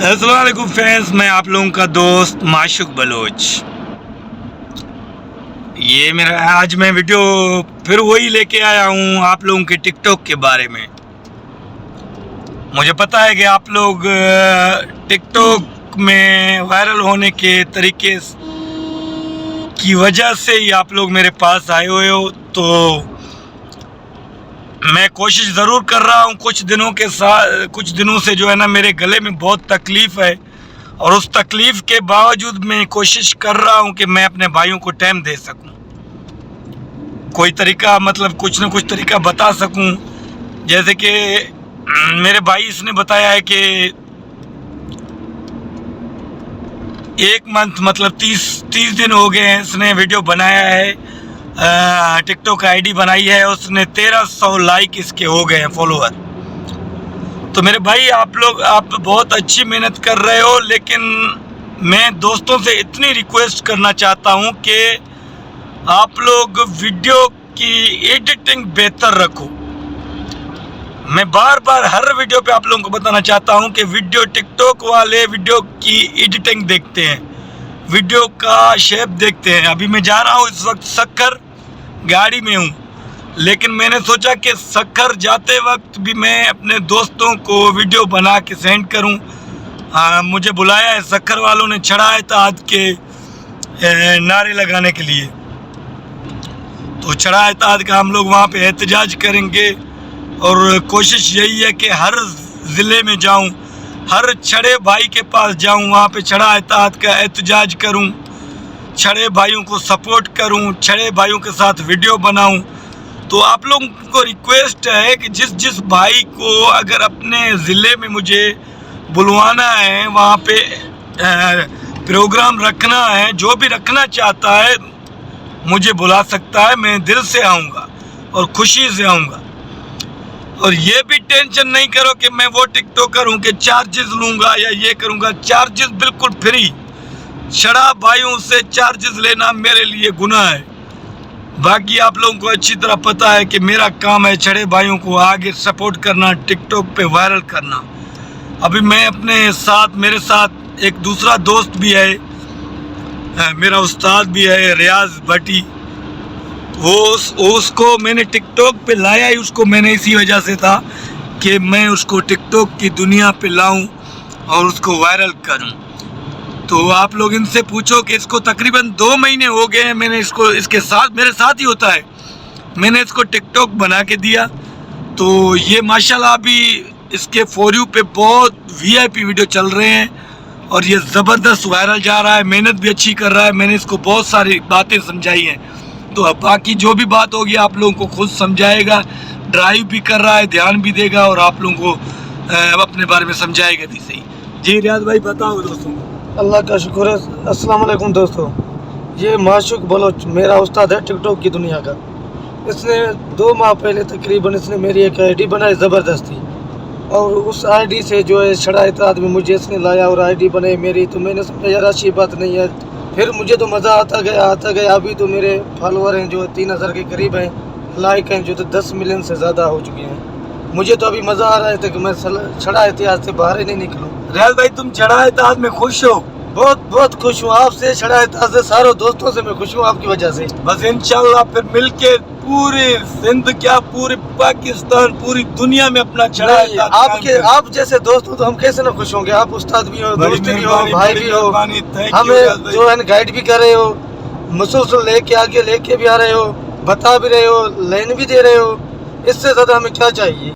अस्सलाम वालेकुम फ्रेंड्स, मैं आप लोगों का दोस्त माशुक बलोच। ये मेरा आज मैं वीडियो फिर वही लेके आया हूँ आप लोगों के टिकटॉक के बारे में। मुझे पता है कि आप लोग टिकटॉक में वायरल होने के तरीके की वजह से ही आप लोग मेरे पास आए हुए हो, तो मैं कोशिश ज़रूर कर रहा हूँ। कुछ दिनों से जो है ना, मेरे गले में बहुत तकलीफ़ है और उस तकलीफ़ के बावजूद मैं कोशिश कर रहा हूँ कि मैं अपने भाइयों को टाइम दे सकूँ, कोई तरीका मतलब कुछ ना कुछ तरीका बता सकूँ। जैसे कि मेरे भाई इसने बताया है कि एक मंथ मतलब 30 दिन हो गए हैं इसने वीडियो बनाया है, टिकटॉक आईडी बनाई है, उसने 1300 लाइक इसके हो गए हैं फॉलोअर। तो मेरे भाई आप बहुत अच्छी मेहनत कर रहे हो, लेकिन मैं दोस्तों से इतनी रिक्वेस्ट करना चाहता हूं कि आप लोग वीडियो की एडिटिंग बेहतर रखो। मैं बार बार हर वीडियो पे आप लोगों को बताना चाहता हूं कि टिकटॉक वाले वीडियो की एडिटिंग देखते हैं, वीडियो का शेप देखते हैं। अभी मैं जा रहा हूं इस वक्त सक्कर, गाड़ी में हूं, लेकिन मैंने सोचा कि सक्कर जाते वक्त भी मैं अपने दोस्तों को वीडियो बना के सेंड करूं। मुझे बुलाया है, सक्कर वालों ने छड़ा इत्तेहाद के नारे लगाने के लिए, तो छड़ा इत्तेहाद का हम लोग वहां पे एहतजाज करेंगे और कोशिश यही है कि हर ज़िले में जाऊं, हर छड़े भाई के पास जाऊं, वहाँ पे छड़ा इत्तेहाद का एहतजाज करूं, छड़े भाइयों को सपोर्ट करूं, छड़े भाइयों के साथ वीडियो बनाऊं। तो आप लोगों को रिक्वेस्ट है कि जिस भाई को अगर अपने ज़िले में मुझे बुलवाना है, वहाँ पे प्रोग्राम रखना है, जो भी रखना चाहता है मुझे बुला सकता है। मैं दिल से आऊँगा और खुशी से आऊँगा। और ये भी टेंशन नहीं करो कि मैं वो टिकटॉकर हूँ कि चार्जेस लूँगा या ये करूँगा। चार्जेस बिल्कुल फ्री। छड़ा भाइयों से चार्जेस लेना मेरे लिए गुनाह है। बाकी आप लोगों को अच्छी तरह पता है कि मेरा काम है छड़े भाइयों को आगे सपोर्ट करना, टिकटॉक पे वायरल करना। अभी मैं मेरे साथ एक दूसरा दोस्त भी है, मेरा उस्ताद भी है, रियाज भट्टी। उसको मैंने टिकटॉक पे लाया ही उसको मैंने इसी वजह से था कि मैं उसको टिकटॉक की दुनिया पे लाऊं और उसको वायरल करूं। तो आप लोग इनसे पूछो कि इसको तकरीबन 2 महीने हो गए हैं, मैंने इसके साथ मेरे साथ ही होता है, मैंने इसको टिकटॉक बना के दिया। तो ये माशाल्लाह अभी इसके फॉर यू पे बहुत VIP वीडियो चल रहे हैं और ये ज़बरदस्त वायरल जा रहा है, मेहनत भी अच्छी कर रहा है। मैंने इसको बहुत सारी बातें समझाई हैं, तो अब बाकी जो भी बात होगी आप लोगों को खुद समझाएगा। ड्राइव भी कर रहा है, ध्यान भी देगा और आप लोगों को अपने बारे में समझाएगा भी सही। जी रियाज भाई बताओ दोस्तों। अल्लाह का शुक्र है। अस्सलाम वालेकुम दोस्तों, ये माशुक बलोच मेरा उस्ताद है टिकटॉक की दुनिया का। इसने 2 माह पहले तकरीबन इसने मेरी एक आईडी बनाई ज़बरदस्ती, और उस आईडी से जो है छड़ा इत्तेहाद में मुझे इसने लाया और आईडी बनाई मेरी। तो मैंने समझा यार अच्छी बात नहीं है। फिर मुझे तो मज़ा आता गया। अभी तो मेरे फॉलोअर हैं जो 3000 के करीब हैं, लाइक हैं जो तो 10 मिलियन से ज़्यादा हो चुके हैं। मुझे तो अभी मज़ा आ रहा है कि मैं छड़ा इत्तेहाद से बाहर ही नहीं निकलूँ। रियाज भाई तुम छड़ा इत्तेहाद में खुश हो? बहुत खुश हूँ आपसे, छड़ा इत्तेहाद से सारे दोस्तों से मैं खुश हूँ आपकी वजह से। बस इंशाल्लाह फिर मिलके पूरे सिंध क्या पूरे पाकिस्तान पूरी दुनिया में अपना छड़ा आप जैसे दोस्त हो तो हम कैसे ना खुश होंगे। आप उस्ताद भी हो, दोस्त भी हो, भाई भी हो, हमें जो है गाइड भी कर रहे हो, मुसलसल लेके भी आ रहे हो, बता भी रहे हो, लाइन भी दे रहे हो। इससे ज़्यादा हमें क्या चाहिए।